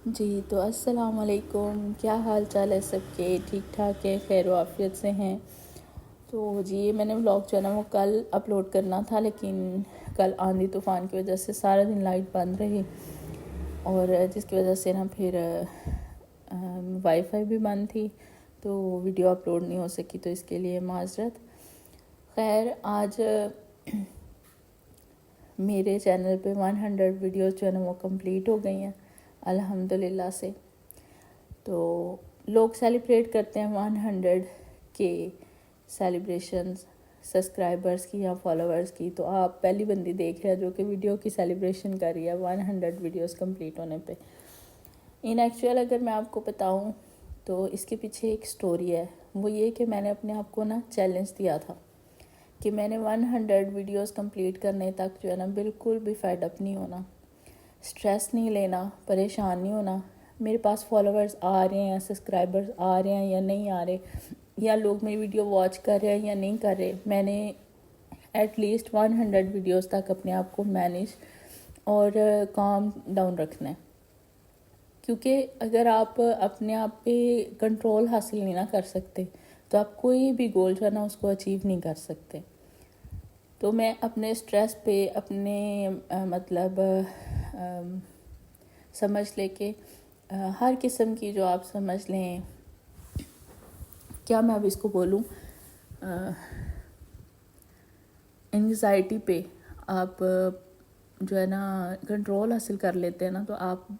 جی تو السلام علیکم، کیا حال چال ہے سب کے؟ ٹھیک ٹھاک ہے، خیر و عافیت سے ہیں؟ تو جی میں نے ولاگ جو ہے نا وہ کل اپلوڈ کرنا تھا، لیکن کل آندھی طوفان کی وجہ سے سارا دن لائٹ بند رہی، اور جس کی وجہ سے نا پھر وائی فائی بھی بند تھی، تو ویڈیو اپلوڈ نہیں ہو سکی، تو اس کے لیے معذرت۔ خیر آج میرے چینل پہ 100 ویڈیوز جو ہے نا وہ کمپلیٹ ہو گئی ہیں الحمدللہ سے۔ تو لوگ سیلیبریٹ کرتے ہیں 100 کے سیلیبریشنز سبسکرائبرز کی یا فالوورز کی، تو آپ پہلی بندی دیکھ رہے ہیں جو کہ ویڈیو کی سیلیبریشن کر رہی ہے 100 ویڈیوز کمپلیٹ ہونے پہ۔ ان ایکچوئل اگر میں آپ کو بتاؤں تو اس کے پیچھے ایک سٹوری ہے، وہ یہ کہ میں نے اپنے آپ کو نا چیلنج دیا تھا کہ میں نے 100 ویڈیوز کمپلیٹ کرنے تک جو ہے نا بالکل بھی فیڈ اپ نہیں ہونا، سٹریس نہیں لینا، پریشان نہیں ہونا۔ میرے پاس فالوورز آ رہے ہیں، سبسکرائبرز آ رہے ہیں یا نہیں آ رہے، یا لوگ میری ویڈیو واچ کر رہے ہیں یا نہیں کر رہے، میں نے ایٹ لیسٹ 100 ویڈیوز تک اپنے آپ کو مینیج اور کام ڈاؤن رکھنا ہے، کیونکہ اگر آپ اپنے آپ پہ کنٹرول حاصل نہیں نہ کر سکتے تو آپ کوئی بھی گول جو ہے نا اس کو اچیو نہیں کر سکتے۔ تو میں اپنے سٹریس پہ اپنے مطلب سمجھ لے کہ ہر قسم کی جو آپ سمجھ لیں، کیا میں اب اس کو بولوں، انگزائٹی پہ آپ جو ہے نا کنٹرول حاصل کر لیتے ہیں نا، تو آپ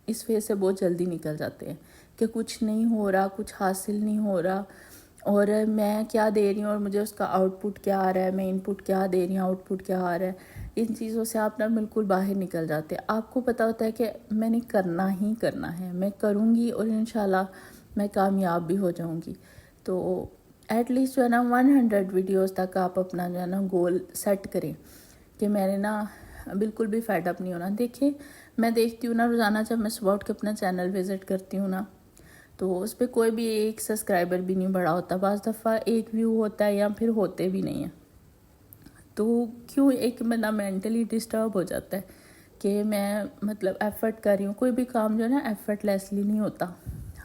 اس فیز سے بہت جلدی نکل جاتے ہیں کہ کچھ نہیں ہو رہا، کچھ حاصل نہیں ہو رہا، اور میں کیا دے رہی ہوں اور مجھے اس کا آؤٹ پٹ کیا آ رہا ہے، میں ان پٹ کیا دے رہی ہوں، آؤٹ پٹ کیا آ رہا ہے۔ ان چیزوں سے آپ نا بالکل باہر نکل جاتے ہیں۔ آپ کو پتہ ہوتا ہے کہ میں نے کرنا ہی کرنا ہے، میں کروں گی اور انشاءاللہ میں کامیاب بھی ہو جاؤں گی۔ تو ایٹ لیسٹ جو ہے نا 100 ویڈیوز تک آپ اپنا جو ہے نا گول سیٹ کریں کہ میں نے نا بالکل بھی فیڈ اپ نہیں ہونا۔ دیکھیں میں دیکھتی ہوں نا روزانہ جب میں صبح اٹھ کے اپنا چینل وزٹ کرتی ہوں نا، تو اس پہ کوئی بھی ایک سبسکرائبر بھی نہیں بڑھا ہوتا، بعض دفعہ ایک ویو ہوتا ہے یا پھر ہوتے بھی نہیں ہیں۔ تو کیوں ایک بندہ مینٹلی ڈسٹرب ہو جاتا ہے کہ میں مطلب ایفرٹ کر رہی ہوں۔ کوئی بھی کام جو ہے نا ایفرٹ لیسلی نہیں ہوتا،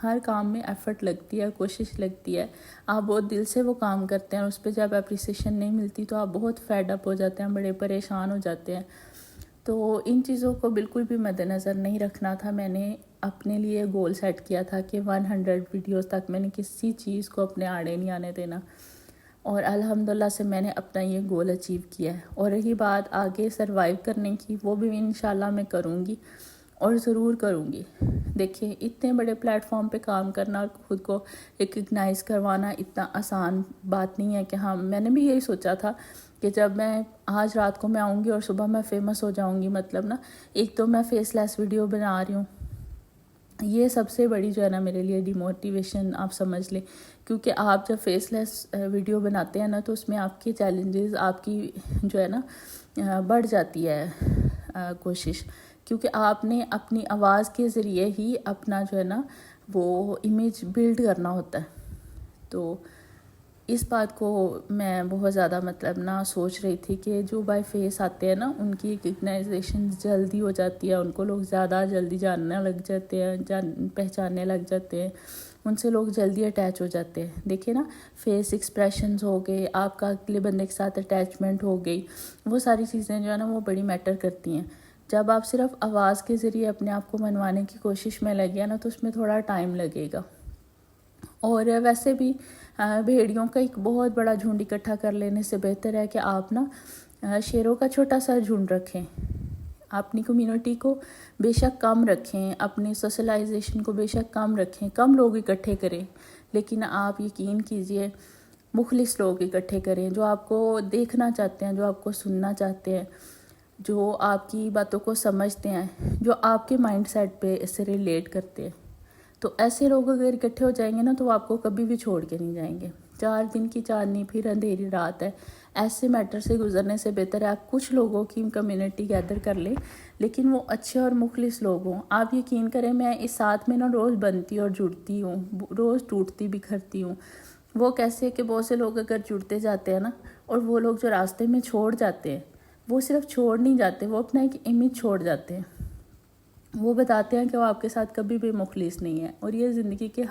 ہر کام میں ایفرٹ لگتی ہے، کوشش لگتی ہے، آپ بہت دل سے وہ کام کرتے ہیں، اس پہ جب اپریسیشن نہیں ملتی تو آپ بہت فیڈ اپ ہو جاتے ہیں، بڑے پریشان ہو جاتے ہیں۔ تو ان چیزوں کو بالکل بھی مد نظر نہیں رکھنا تھا۔ میں نے اپنے لیے گول سیٹ کیا تھا کہ 100 ویڈیوز تک میں نے کسی چیز کو اپنے آڑے نہیں آنے دینا، اور الحمدللہ سے میں نے اپنا یہ گول اچیو کیا ہے۔ اور رہی بات آگے سروائیو کرنے کی، وہ بھی انشاءاللہ میں کروں گی اور ضرور کروں گی۔ دیکھیں اتنے بڑے پلیٹ فارم پہ کام کرنا اور خود کو ریکگنائز کروانا اتنا آسان بات نہیں ہے کہ ہاں، میں نے بھی یہی سوچا تھا کہ جب میں آج رات کو میں آؤں گی اور صبح میں فیمس ہو جاؤں گی، مطلب نا ایک تو میں فیس لیس ویڈیو بنا رہی ہوں، یہ سب سے بڑی جو ہے نا میرے لیے ڈیموٹیویشن آپ سمجھ لیں، کیونکہ آپ جب فیس لیس ویڈیو بناتے ہیں نا تو اس میں آپ کے چیلنجز، آپ کی جو ہے نا بڑھ جاتی ہے کوشش، کیونکہ آپ نے اپنی آواز کے ذریعے ہی اپنا جو ہے نا وہ امیج بلڈ کرنا ہوتا ہے۔ تو اس بات کو میں بہت زیادہ مطلب نہ سوچ رہی تھی کہ جو بائی فیس آتے ہیں نا ان کی ریکگنائزیشن جلدی ہو جاتی ہے، ان کو لوگ زیادہ جلدی جاننے لگ جاتے ہیں، پہچاننے لگ جاتے ہیں، ان سے لوگ جلدی اٹیچ ہو جاتے ہیں۔ دیکھیں نا فیس ایکسپریشنز ہو گئے، آپ کا اگلے بندے کے ساتھ اٹیچمنٹ ہو گئی، وہ ساری چیزیں جو ہے نا وہ بڑی میٹر کرتی ہیں۔ جب آپ صرف آواز کے ذریعے اپنے آپ کو منوانے کی کوشش میں لگے نا تو اس میں تھوڑا ٹائم لگے گا۔ اور ویسے بھی بھیڑیوں کا ایک بہت بڑا جھنڈ اکٹھا کر لینے سے بہتر ہے کہ آپ نا شیروں کا چھوٹا سا جھنڈ رکھیں، اپنی کمیونٹی کو بے شک کم رکھیں، اپنی سوشلائزیشن کو بے شک کم رکھیں، کم لوگ اکٹھے کریں، لیکن آپ یقین کیجئے مخلص لوگ اکٹھے کریں جو آپ کو دیکھنا چاہتے ہیں، جو آپ کو سننا چاہتے ہیں، جو آپ کی باتوں کو سمجھتے ہیں، جو آپ کے مائنڈ سیٹ پہ اس سے ریلیٹ کرتے ہیں۔ تو ایسے لوگ اگر اکٹھے ہو جائیں گے نا تو وہ آپ کو کبھی بھی چھوڑ کے نہیں جائیں گے۔ 4 دن کی چاندنی پھر اندھیری رات ہے، ایسے میٹر سے گزرنے سے بہتر ہے آپ کچھ لوگوں کی کمیونٹی گیدر کر لیں، لیکن وہ اچھے اور مخلص لوگ ہوں۔ آپ یقین کریں میں اس ساتھ میں نا روز بنتی اور جڑتی ہوں، روز ٹوٹتی بکھرتی ہوں۔ وہ کیسے کہ بہت سے لوگ اگر جڑتے جاتے ہیں نا، اور وہ لوگ جو راستے میں چھوڑ جاتے ہیں، وہ صرف چھوڑ نہیں جاتے، وہ اپنا ایک امیج چھوڑ جاتے ہیں۔ وہ بتاتے ہیں کہ وہ آپ کے ساتھ کبھی بھی مخلص نہیں ہے. اور یہ زندگی کے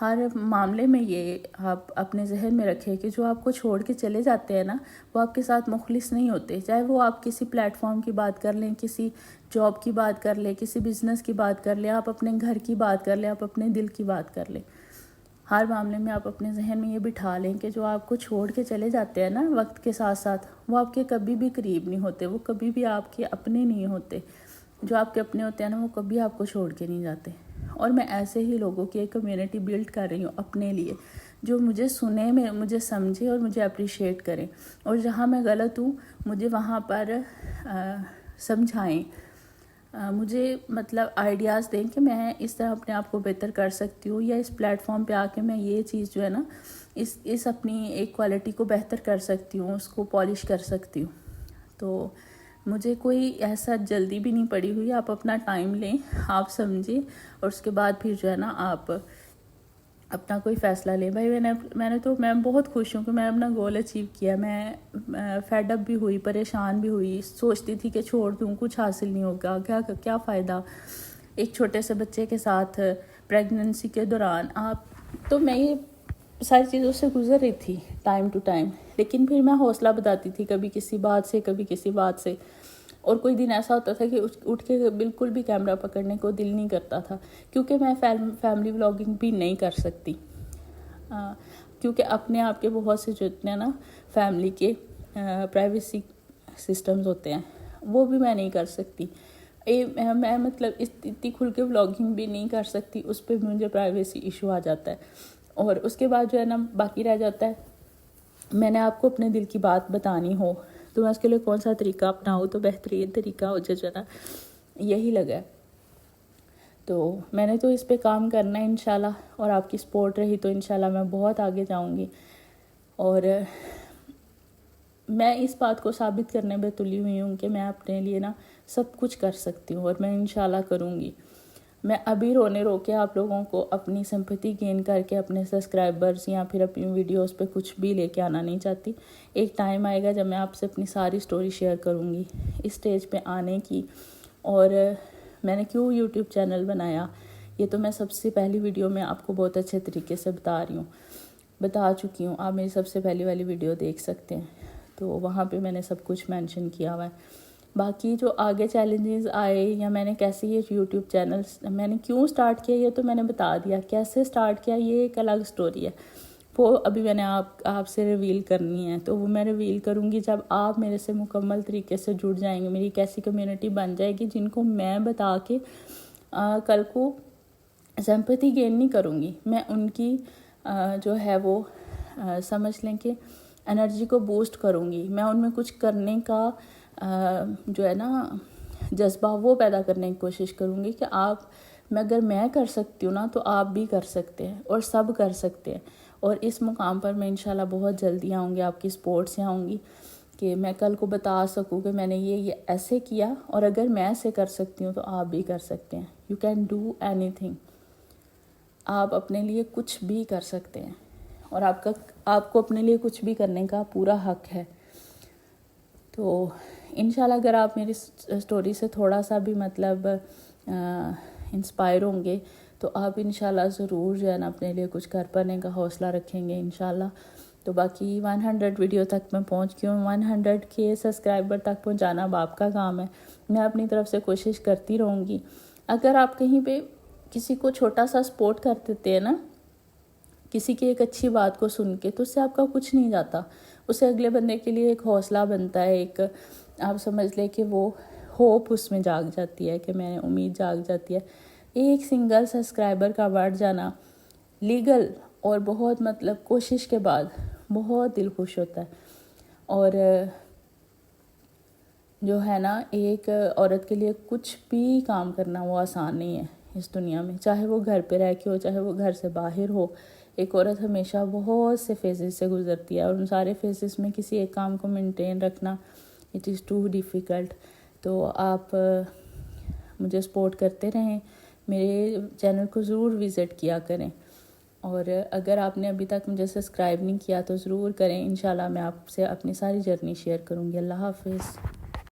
ہر معاملے میں یہ آپ اپنے ذہن میں رکھیں کہ جو آپ کو چھوڑ کے چلے جاتے ہیں نا وہ آپ کے ساتھ مخلص نہیں ہوتے. چاہے وہ آپ کسی پلیٹ فارم کی بات کر لیں, کسی جاب کی بات کر لیں, کسی بزنس کی بات کر لیں, آپ اپنے گھر کی بات کر لیں, آپ اپنے دل کی بات کر لیں. ہر معاملے میں آپ اپنے ذہن میں یہ بٹھا لیں کہ جو آپ کو چھوڑ کے چلے جاتے ہیں نا وقت کے ساتھ ساتھ, وہ آپ کے کبھی بھی قریب نہیں ہوتے, وہ کبھی بھی آپ کے اپنے نہیں ہوتے. جو آپ کے اپنے ہوتے ہیں نا وہ کبھی آپ کو چھوڑ کے نہیں جاتے. اور میں ایسے ہی لوگوں کی ایک کمیونٹی بلڈ کر رہی ہوں اپنے لیے, جو مجھے سنے, مجھے سمجھے اور مجھے اپریشیٹ کریں, اور جہاں میں غلط ہوں مجھے وہاں پر سمجھائیں, مجھے مطلب آئیڈیاز دیں کہ میں اس طرح اپنے آپ کو بہتر کر سکتی ہوں, یا اس پلیٹ فارم پہ آ کے میں یہ چیز جو ہے نا اس اپنی ایک کوالٹی کو بہتر کر سکتی ہوں, اس کو پالش کر سکتی ہوں. تو مجھے کوئی ایسا جلدی بھی نہیں پڑی ہوئی. آپ اپنا ٹائم لیں, آپ سمجھیں, اور اس کے بعد پھر جو ہے نا آپ اپنا کوئی فیصلہ لیں. بھائی میں بہت خوش ہوں کہ میں اپنا گول اچیو کیا. میں فیڈ اپ بھی ہوئی, پریشان بھی ہوئی, سوچتی تھی کہ چھوڑ دوں, کچھ حاصل نہیں ہوگا, کیا فائدہ ایک چھوٹے سے بچے کے ساتھ پریگننسی کے دوران. تو میں یہ ساری چیزوں سے گزر رہی تھی ٹائم ٹو ٹائم, لیکن پھر میں حوصلہ بتاتی تھی کبھی کسی بات سے, کبھی کسی بات سے. اور کوئی دن ایسا ہوتا تھا کہ اٹھ کے بالکل بھی کیمرہ پکڑنے کو دل نہیں کرتا تھا, کیونکہ میں فیملی ولاگنگ بھی نہیں کر سکتی, کیونکہ اپنے آپ کے بہت سے جو اتنے نا فیملی کے پرائیویسی سسٹمز ہوتے ہیں وہ بھی میں نہیں کر سکتی. میں مطلب اتنی کھل کے ولاگنگ بھی نہیں کر سکتی, اس پہ مجھے پرائیویسی ایشو آ جاتا ہے. اور اس کے بعد جو ہے نا باقی رہ جاتا ہے, میں نے آپ کو اپنے دل کی بات بتانی ہو تو میں اس کے لیے کون سا طریقہ اپناؤں تو بہترین طریقہ ہو جو ہے نا یہی لگا ہے. تو میں نے تو اس پہ کام کرنا ہے انشاءاللہ, اور آپ کی سپورٹ رہی تو انشاءاللہ میں بہت آگے جاؤں گی. اور میں اس بات کو ثابت کرنے پہ تلی ہوئی ہوں کہ میں اپنے لیے نا سب کچھ کر سکتی ہوں, اور میں انشاءاللہ کروں گی. میں ابھی رو کے آپ لوگوں کو اپنی سمپتھی گین کر کے اپنے سبسکرائبرز یا پھر اپنی ویڈیوز پہ کچھ بھی لے کے آنا نہیں چاہتی. ایک ٹائم آئے گا جب میں آپ سے اپنی ساری سٹوری شیئر کروں گی. اس سٹیج پہ آنے کی, اور میں نے کیوں یوٹیوب چینل بنایا, یہ تو میں سب سے پہلی ویڈیو میں آپ کو بہت اچھے طریقے سے بتا چکی ہوں. آپ میری سب سے پہلی والی ویڈیو دیکھ سکتے ہیں, تو وہاں پہ میں نے سب کچھ مینشن کیا ہوا ہے. باقی جو آگے چیلنجز آئے یا میں نے کیسے یہ یوٹیوب چینلز میں نے کیوں سٹارٹ کیا یہ تو میں نے بتا دیا, کیسے سٹارٹ کیا یہ ایک الگ سٹوری ہے. وہ ابھی میں نے آپ سے ریویل کرنی ہے, تو وہ میں ریویل کروں گی جب آپ میرے سے مکمل طریقے سے جڑ جائیں گے. میری ایک ایسی کمیونٹی بن جائے گی جن کو میں بتا کے کل کو سمپتھی گین نہیں کروں گی, میں ان کی جو ہے وہ سمجھ لیں کہ انرجی کو بوسٹ کروں گی. میں ان میں کچھ کرنے کا جو ہے نا جذبہ وہ پیدا کرنے کی کوشش کروں گی کہ اگر میں کر سکتی ہوں نا تو آپ بھی کر سکتے ہیں, اور سب کر سکتے ہیں. اور اس مقام پر میں انشاءاللہ بہت جلدی آؤں گی, آپ کی سپورٹ سے آؤں گی کہ میں کل کو بتا سکوں کہ میں نے یہ ایسے کیا, اور اگر میں ایسے کر سکتی ہوں تو آپ بھی کر سکتے ہیں. You can do any thing. آپ اپنے لیے کچھ بھی کر سکتے ہیں, اور آپ کو اپنے لیے کچھ بھی کرنے کا پورا حق ہے. تو انشاءاللہ اگر آپ میری سٹوری سے تھوڑا سا بھی مطلب انسپائر ہوں گے تو آپ انشاءاللہ ضرور جو ہے نا اپنے لیے کچھ کر پانے کا حوصلہ رکھیں گے انشاءاللہ. تو باقی 100 ویڈیو تک میں پہنچ گئی ہوں, 100 کے سبسکرائبر تک پہنچانا اب آپ کا کام ہے. میں اپنی طرف سے کوشش کرتی رہوں گی. اگر آپ کہیں پہ کسی کو چھوٹا سا سپورٹ کر دیتے ہیں نا, کسی کی ایک اچھی بات کو سن کے, تو اس سے آپ کا کچھ نہیں جاتا. اسے اگلے بندے کے لیے ایک حوصلہ بنتا ہے, ایک آپ سمجھ لیں کہ وہ ہوپ اس میں جاگ جاتی ہے, کہ میں امید جاگ جاتی ہے. ایک سنگل سبسکرائبر کا بڑھ جانا لیگل اور بہت مطلب کوشش کے بعد بہت دل خوش ہوتا ہے. اور جو ہے نا ایک عورت کے لیے کچھ بھی کام کرنا وہ آسان نہیں ہے اس دنیا میں, چاہے وہ گھر پہ رہ کے ہو, چاہے وہ گھر سے باہر ہو. ایک عورت ہمیشہ بہت سے فیزز سے گزرتی ہے, اور ان سارے فیزز میں کسی ایک کام کو مینٹین رکھنا اٹ از ٹو ڈیفیکلٹ. تو آپ مجھے سپورٹ کرتے رہیں, میرے چینل کو ضرور وزٹ کیا کریں, اور اگر آپ نے ابھی تک مجھے سبسکرائب نہیں کیا تو ضرور کریں. انشاءاللہ میں آپ سے اپنی ساری جرنی شیئر کروں گی. اللہ حافظ.